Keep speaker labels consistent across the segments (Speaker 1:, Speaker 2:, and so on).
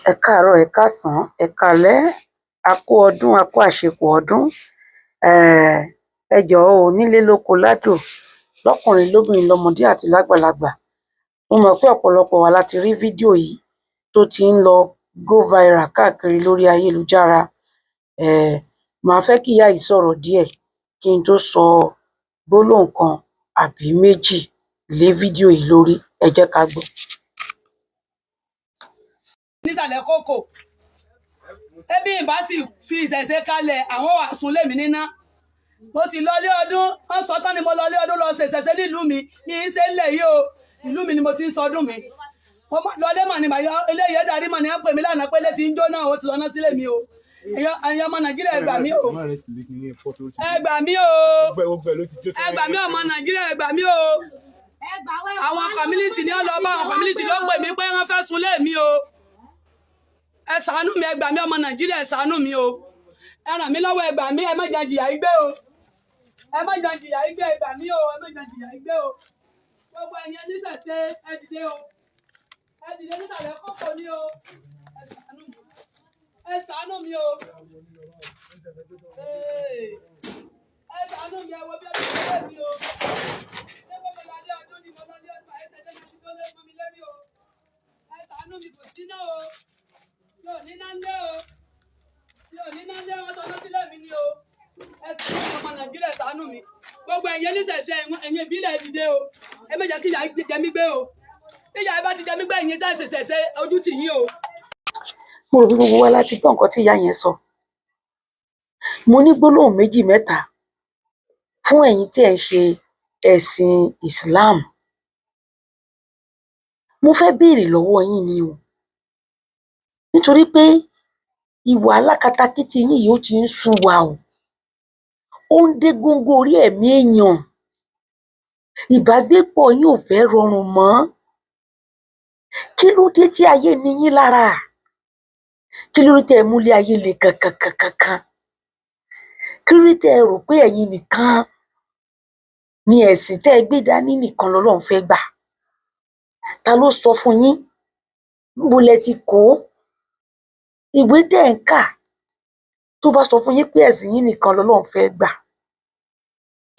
Speaker 1: Ẹ káàárọ̀, ẹ káàsán, ẹ káalẹ́, a kú ọdún, a kú àṣepọ̀ ọdún. Ẹ jọ̀ọ́ o, nílé lóko ládò, lọ́kùnrin lóbìnrin, lọ́mọdé àti lágbàlagbà. Mo mọ̀ pé ọ̀pọ̀lọpọ̀ wa láti rí fídíò yìí tó ti ń lọ go viral káàkiri lórí ayélujára. Màá fẹ́ kí ìyá yìí sọ̀rọ̀ díẹ̀ kí n tó sọ gbólóhùn kan àbí méjì lé fídíò yìí lórí. Ẹ jẹ́ ká gbọ́.
Speaker 2: Nísàlẹ̀ kókò ẹbí ìbá sì fi ìṣẹ̀ṣe kalẹ̀ àwọn wà sùn lèmi níná mo sì lọlé ọdún wọn sọ tán ni mo lọlé ọdún lọ ṣèṣẹ̀ṣe nílùú mi ní í ṣe ńlẹ̀ yìí o ìlú mi ni mo ti ń sọdún mi mo lọlé mà ní màá eléyìí darí mà ní á pè mí lánàá pé létí ń jóná o ti sọ náà sílé mi o ẹ̀yin ọmọ Nàìjíríà ẹ gbà mí o ẹ gbà mí o ẹ gbà mí ọmọ Nàìjíríà ẹ gbà mí o àwọn community ni ó lọ bá àwọn community ló pè mí pé wọ́n fẹ́ sunlé mi o ẹ ṣàánú mi ẹ gbà mí ọmọ Nàìjíríà ẹ ṣàánú mi o ẹ ràn mí lọ́wọ́ ẹ gbà mí ẹ má jẹ́ jìyà igbe o ẹ má jẹ́ jìyà igbe ẹ gbà mí o ẹ má jẹ́ jìyà igbe o gbogbo ẹ̀yin oníṣẹ̀ṣe ẹ dìde o ẹ dìde nísàlẹ̀ kókò ní o ẹ ṣàánú mi o ẹ ṣàánú mi ẹ wo bí ẹ ti ṣe mi o ṣé gbogbo lálẹ́ ọdún ni mo lálẹ́ ọdún àyẹ̀tẹ̀ tẹ́lẹ̀ ti tó lé mọ́ mi lẹ́rí o ẹ ṣàánú mi kò sí náà o yóò ní náńdé o yóò ní náńdé wọn sọ lọsílẹ̀ mi ni o ẹ sì ní ọmọ Nàìjíríà ṣàánú mi gbogbo ẹ̀yin oníṣẹ̀ṣe ẹ̀yin ìbílẹ̀ dìde o ẹ má jẹ́ kí ìyà jẹ mí gbé o bí ìyà bá ti jẹ mí gbé ẹ̀yin tẹ́ ṣẹ̀ṣẹ̀ṣe ojú tì yín o.
Speaker 1: Mo rò bí gbogbo wa láti gbọ́ nǹkan tí ìyá yẹn sọ. Mo ní gbólóhùn méjì mẹ́ta fún ẹ̀yin tí ẹ̀ ń ṣe ẹ̀sìn Islam. Mo fẹ́ béèrè lọ́wọ́ yín ni o nítorí pé ìwà alákatakítí yín yìí ó ti ń sú wa o ó ń dé góńgó orí ẹ̀mí èèyàn ìbágbépọ̀ yín ò fẹ́ rọrùn mọ́ kí ló dé tí ayé ni yín lára kí ló dé tẹ́ ẹ múlé ayé le kankankankan kí ló dé tẹ́ ẹ rò pé ẹ̀yin nìkan ni ẹ̀sìn tẹ́ ẹ gbé dání nìkan lọ́lọ́run fẹ́ gbà ta ló sọ fún yín níbo lẹ ti kó ìwé tẹ́ ẹ̀ ń kà tó bá sọ fún yín pé ẹ̀sìn yín nìkan lọ́lọ́run fẹ́ gbà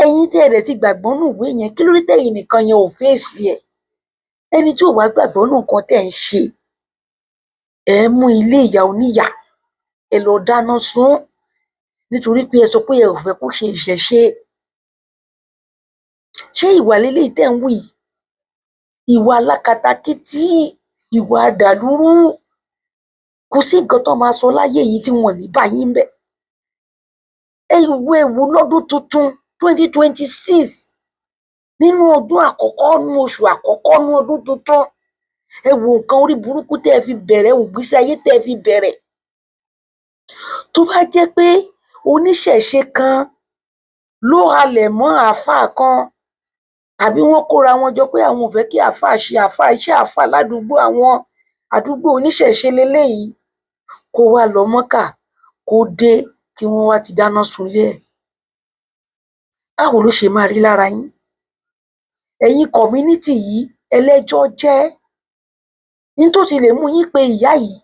Speaker 1: ẹ̀yin tẹ́ ẹ dẹ̀ ti gbàgbọ́ nínú ìwé yẹn kí ló dé tẹ́yin nìkan yẹn ò fèsì ẹ̀ ẹni tí ò wá gbàgbọ́ nínú nǹkan tẹ́ ẹ̀ ń ṣe ẹ mú ilé ìyá oníyà ẹ lọ dáná sun nítorí pé ẹ sọ pé ẹ ò fẹ́ kó ṣe ìṣẹ̀ṣe ṣé ìwà leléyìí tẹ́ ń wù yìí ìwà alákatakítí ìwà àdàlúrú kò sí nǹkan tó máa sọ láyé yìí tí wọn ò ní bá yín ńbẹ̀ ẹ wo lọ́dún tuntun 2026 nínú ọdún àkọ́kọ́ nínú oṣù àkọ́kọ́ nínú ọdún tuntun ẹ wo nǹkan orí burúkú tẹ́ ẹ fi bẹ̀rẹ̀ ògbésí ayé tẹ́ ẹ fi bẹ̀rẹ̀ tó bá jẹ́ pé oníṣẹ̀ṣe kan ló halẹ̀ mọ́ àáfàá kan tàbí wọ́n kóra wọn jọ pé àwọn ò fẹ́ kí àáfàá ṣe àáfàá iṣẹ́ àáfàá ládùúgbò àwọn àdúgbò oníṣẹ̀ṣe leléyìí kó wá lọ mọ́kà kó dé kí wọ́n wá ti dáná sunlé ẹ̀ báwo ló ṣe máa rí lára yín ẹ̀yin community yìí ẹlẹ́jọ́ jẹ́ ní tó ti lè mú yín pe ìyá yìí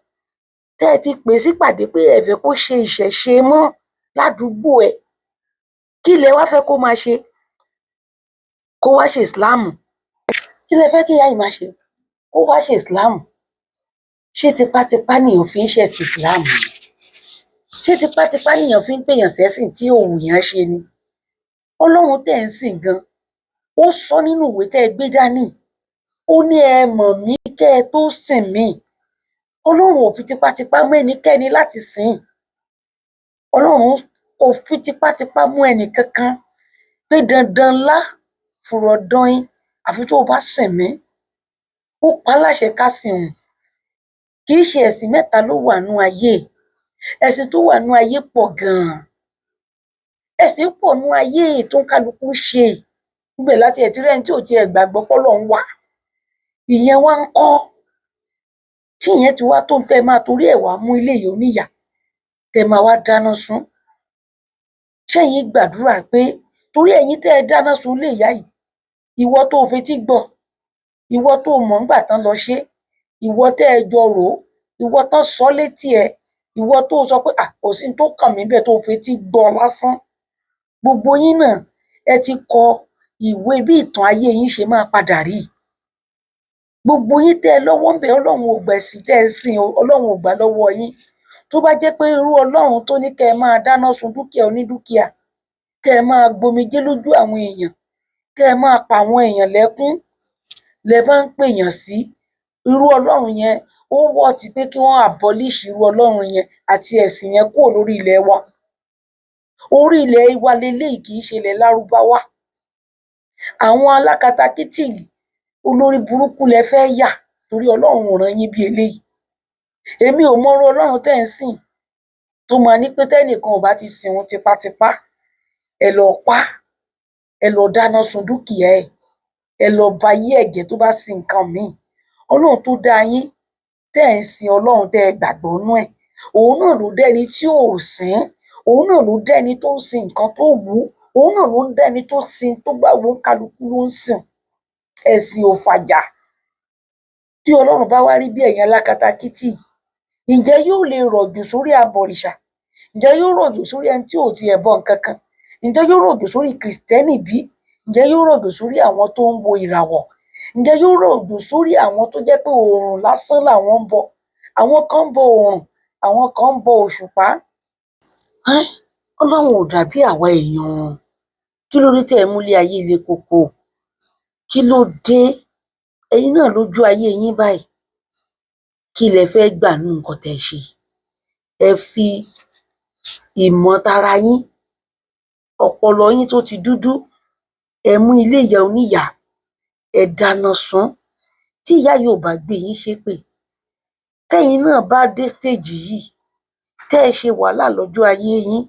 Speaker 1: tẹ́ ẹ ti pè sípàdé pé ẹ fẹ́ kó ṣe ìṣẹ̀ṣe mọ́ ládùúgbò ẹ̀ kí lẹ wá fẹ́ kó máa ṣe kó wá ṣe ìsìláàmù kí lẹ fẹ́ kí ìyá yìí máa ṣe kó wá ṣe ìsìláàmù ṣé tipátipá nìyàn fi ń ṣẹ̀sìn ìsìláàmù ni ṣé tipátipá nìyàn fi ń pèèyàn sẹ́sìn tí òun yàn ṣe ni Ọlọ́run tẹ́ ẹ̀ ń sìn gan ó sọ nínú ìwé tẹ́ ẹ gbé dání ó ní ẹ mọ̀ mí kẹ́ ẹ tó sìn mí Ọlọ́run ò fi tipátipá mú ẹnikẹ́ni láti sìn Ọlọ́run ò fi tipátipá mú ẹnìkankan pé dandan lá fùrọ̀ dọ̀ìn àfi tó o bá sìn mí ó pa á láṣẹ ká sìn òun kì í ṣe ẹ̀sìn mẹ́ta ló wà nú ayé ẹ̀sìn tó wà nú ayé pọ̀ gan-an ẹ̀sìn pọ̀ nú ayé tó ń kálukú ṣe ibẹ̀ láti ẹ̀ tí rẹ́ni tí ò tiẹ̀ gbàgbọ́ pọ́lọ́run wà ìyẹn wá ń kọ́ tí ìyẹn ti wá tó ń tẹ́ máa torí ẹ̀ wá mú ilé ìyá oníyà tẹ́ máa wá dáná sun ṣẹ́yìn gbàdúrà pé torí ẹ̀yin tẹ́ ẹ dáná sun ilé ìyá yìí ìwọ tó o fetí gbọ́ ìwọ tó o mọ̀ ńgbà tán lọ ṣe ìwọ tẹ́ ẹ jọ rò ó ìwọ tán sọ létí ẹ, ìwọ tó sọ pé kò sí tó kàn mí bẹ́ẹ̀ tó fetí gbọ́ lásán. Gbogbo yín náà ẹ ti kọ ìwé bí ìtàn ayé yín ṣe máa padà rí. Gbogbo yín tẹ́ ẹ lọ́wọ́ ńbẹ̀ Ọlọ́run ò gbà ẹ̀sìn tẹ́ ẹ sìn Ọlọ́run ò gbà lọ́wọ́ yín. Tó bá jẹ́ pé irú Ọlọ́run tó ní kẹ́ ẹ máa dáná sun dúkìá onídúkìá, kẹ́ ẹ máa gbomijé lójú àwọn èèyàn, kẹ́ ẹ máa pa àwọn èèyàn lẹ́kún lẹ bá ń pèèyàn sí, irú Ọlọ́run yẹn ó wọ́ọ̀tì pé kí wọ́n abolish irú Ọlọ́run yẹn àti ẹ̀sìn yẹn kúrò lórí ilẹ̀ wa. Orí ilẹ̀ wa leléyìí kì í ṣe ilẹ̀ Lárúbáwá. Àwọn alákatakítí olórí burúkú lẹ fẹ́ yà torí Ọlọ́run ò rán yín bí eléyìí. Èmi ò mọ irú Ọlọ́run tẹ́ ẹ̀ ń sìn tó máa ní pé tẹ́nìkan ò bá ti sìn òun tipátipá, ẹ lọ pa á, ẹ lọ dáná sun dúkìá ẹ̀, ẹ lọ ba ayé ẹ̀ jẹ́ tó bá sin nǹkan míì. Ọlọ́run tó dá yín tẹ́ ẹ̀ ń sin Ọlọ́run tẹ́ ẹ gbàgbọ́ nínú ẹ̀, òun náà ló dẹ́ni tí ò sìn ín, òun náà ló dẹ́ni tó ń sin nǹkan tó wù ú, òun náà ló ń dẹ́ni tó sin tó bá wù ú, kálukú ló ń sìn. Ẹ̀sìn ò fàjà. Tí Ọlọ́run bá wá rí bí ẹ̀yin alákatakítí, ǹjẹ́ yóò lè rọ̀jò sórí abọ̀rìṣà? Ǹjẹ́ yóò rọ̀jò sórí ẹni tí ò tiẹ̀ bọ nǹkan kan? Ǹjẹ́ yóò rọ̀jò sórí Kìrìsìtẹ́nì bí? Ǹjẹ́ yóò rọ̀jò sórí àwọn tó ń wo ìràwọ̀? Ǹjẹ́ yóò rọ̀jò sórí àwọn tó jẹ́ pé oòrùn lásán làwọn ń bọ? Àwọn kan ń bọ oòrùn, àwọn kan ń bọ òṣùpá. Ọlọ́run ò dàbí àwa èèyàn. Kí ló dé tẹ́ ẹ múlé ayé le koko? Kí ló dé? Ẹ̀yin náà lójú ayé yín báyìí. Kí lẹ fẹ́ gbà nínú nǹkan tẹ́ ẹ ṣe? Ẹ fi ìmọ̀ tara yín, ọpọlọ yín tó ti dúdú, ẹ mú ilé ìyá oníyàá, ẹ dáná sun ún. Tí ìyá yìí ò bá gbé yín ṣépè, tẹ́yin náà bá dé stage yìí, tẹ́ ẹ ṣe wàhálà lọ́jọ́ ayé yín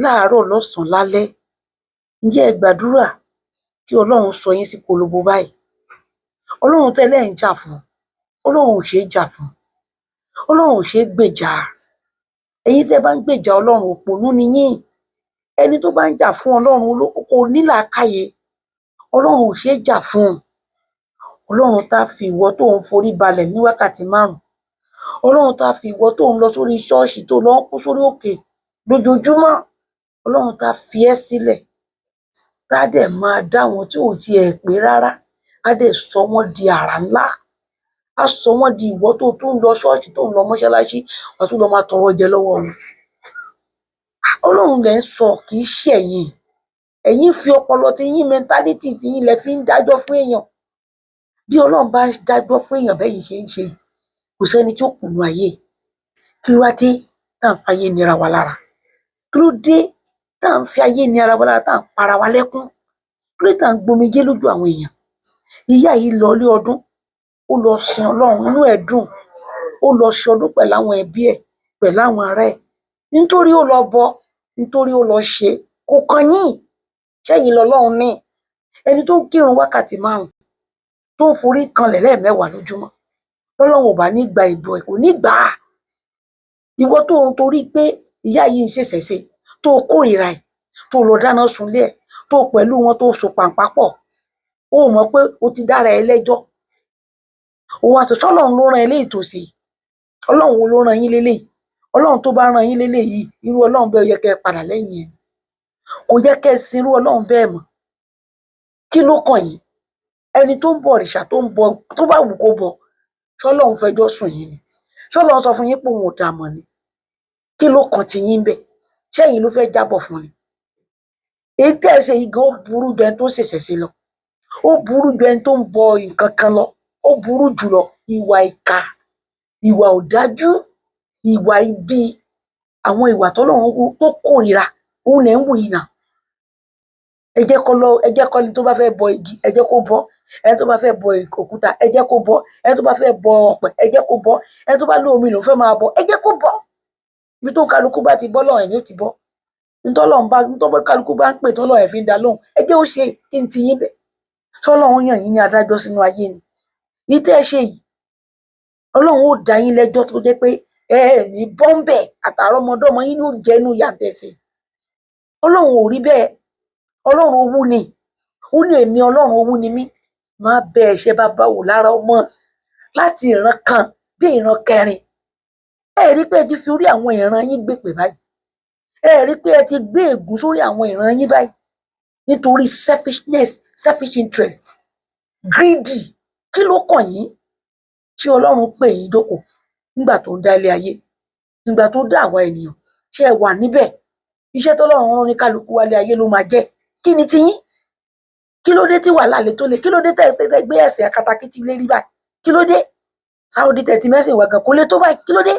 Speaker 1: láàárọ̀ lọ́sàn-án lálẹ́, ǹjẹ́ ẹ gbàdúrà kí Ọlọ́run sọ yín sí kolobo báyìí? Ọlọ́run tẹ́ lẹ̀ ń jà fún, Ọlọ́run ò ṣeé jà fún, Ọlọ́run ò ṣeé gbèjà. Ẹ̀yin tẹ́ bá ń gbèjà Ọlọ́run òpònú ni yín. Ẹni tó bá ń jà fún Ọlọ́run kò ní làákàyè. Ọlọ́run ò ṣeé jà fún. Ọlọ́run tá fi ìwọ tó ń forí balẹ̀ ní wákàtí 5, Ọlọ́run tá fi ìwọ tó ń lọ sórí ṣọ́ọ̀ṣì tó lọ ń kú sórí òkè lójoojúmọ́, Ọlọ́run tá fi ẹ́ sílẹ̀, tá dẹ̀ máa dá àwọn tí ò tiẹ̀ pé rárá, á dẹ̀ sọ wọ́n di àrà ńlá, á sọ wọ́n di ìwọ tó tún lọ ṣọ́ọ̀ṣì tó ń lọ mọ́ṣáláṣí, wàá tún lọ máa tọrọ jẹ lọ́wọ́ wọn. Ọlọ́run lẹ̀ ń sọ, kì í ṣe ẹ̀yin. Ẹ̀yin fi ọpọlọ tiyín, mentality tiyín lẹ fi ń dájọ́ fún èèyàn. Bí Ọlọ́run bá dájọ́ fún èèyàn bẹ́yìn ṣe ń ṣe, kò sẹ́ni tí ó kù nínú ayé. Kí ló wá dé tá à ń fayé nira wa lára? Kí ló dé tá à ń fi ayé nira wa lára, tá à ń para wa lẹ́kún? Kí ló dé tá à ń gbomijé lójú àwọn èèyàn? Ìyá yìí lọ ilé ọdún, ó lọ sin Ọlọ́run, inú ẹ̀ dùn, ó lọ ṣọdún pẹ̀lú àwọn ẹbí ẹ̀, pẹ̀lú àwọn ará ẹ̀. Nítorí ó lọ bọ, nítorí ó lọ ṣe, kò kàn yín. Ṣẹ́yin lọlọ́run ní? Ẹni tó ń kírun wákàtí 5, tó ń forí kanlẹ̀ lẹ́ẹ̀mẹ́wàá lójúmọ́, tọ́lọ́run ò bá ní gba ìbò ẹ̀, kò ní gbà á. Ìwọ tó ń torí pé ìyá yìí ń ṣèṣẹ̀ṣe, tó kórìíra ẹ̀, tó lọ dáná sunlé ẹ̀, tó pẹ̀lú wọn tó so pàǹpá pọ̀, ó mọ̀ pé o ti dára ẹ lẹ́jọ́. Ó wá sọ, ṣọ́lọ́run ló rán ẹ léyìí tó ṣe? Ọlọ́run wo ló rán yín léléyìí? Ọlọ́run tó bá rán yín léléyìí, irú Ọlọ́run bẹ́ẹ̀ ó yẹ kẹ́ ẹ padà lẹ́yìn ẹ̀. Kò yẹ kẹ́ ẹ sin irú Ọlọ́run bẹ́ẹ̀ mọ́. Kí ló kàn yín? Ẹni tó ń bọ òrìṣà tó ń bọ, tó bá wù kó bọ, ṣọ́lọ́run fẹjọ́ sùn yín ni? Ṣọ́lọ́run sọ fún yín pé òun ò dá mọ̀ ni? Kí ló kàn ti yín bẹ́ẹ̀? Ṣẹ́yin ló fẹ́ jábọ̀ fún ni? Èyí tẹ́ ẹ ṣe yìí gan ó burú ju ẹni tó ń ṣèṣẹ̀ṣe lọ, ó burú ju ẹni tó ń bọ nǹkan kan lọ, ó burú jùlọ. Ìwà ìkà, ìwà ọ̀dájú, ìwà ibi, àwọn ìwà tọ́lọ́run tó kórìíra, òun lẹ̀ ń wù yìí náà. Ẹ jẹ́ kọ́ ẹni tó bá fẹ́ bọ igi, ẹ jẹ́ kó bọ́. Ẹni tó bá fẹ́ bọ òkúta, ẹ jẹ́ kó bọ́. Ẹni tó bá fẹ́ bọ ọ̀pẹ, ẹ jẹ́ kó bọ́. Ẹni tó bá lómi lòún fẹ́ máa bọ, ẹ jẹ́ kó bọ́. Ibi tó kálukú bá ti bọ́ lọ́rùn ẹ̀ ni ó ti bọ́. Nítorí kálukú bá ń pè tọ́lọ́run ẹ̀ fi ń dá lóhùn, ẹ jẹ́ ó ṣe, kí n ti yín bẹ̀. Ṣọ́lọ́run yàn yín ní adájọ́ sínú ayé ni? Èyí tẹ́ ẹ ṣe yìí, Ọlọ́run ó dá yín lẹ́jọ́ tó jẹ́ pé ẹ ẹ̀ ní bọ́ńbẹ̀, àtàrọmọdọ́mọ yín ní ó jẹ́ inú ìyà tẹ́ ẹ ṣe. Ọlọ́run ò rí bẹ́ẹ̀. Ọlọ́run owú ni. Ó ní èmi Ọlọ́run owú ni mí. Má bẹ ẹ̀ṣẹ̀ baba wò lára ọmọ láti ìran kan dé ìran 4. ẹ rí pé ẹ ti fi orí àwọn ìran yín gbèpè báyìí, ẹ rí pé ẹ ti gbé ègún sórí àwọn ìran yín báyìí nítorí selfishness, selfish interest, greedy. Kí ló kàn yín? Ṣé Ọlọ́run pè yín jókòó nígbà tó ń dá ilé ayé, nígbà tó dá àwa ènìyàn? Ṣé ẹ wà níbẹ̀? Iṣẹ́ tọ́lọ́run rán ní kálukú wálé ayé ló máa jẹ́. Kí ni tiyín? Kí ló dé tí wàhálà le tó le? Kí ló dé tẹ́ gbé ẹ̀sìn akatakítí lérí báyìí? Kí ló dé? Sáúdí tẹ̀ ti mẹ́sìn wà gan kó lè tó báyìí. Kí ló dé?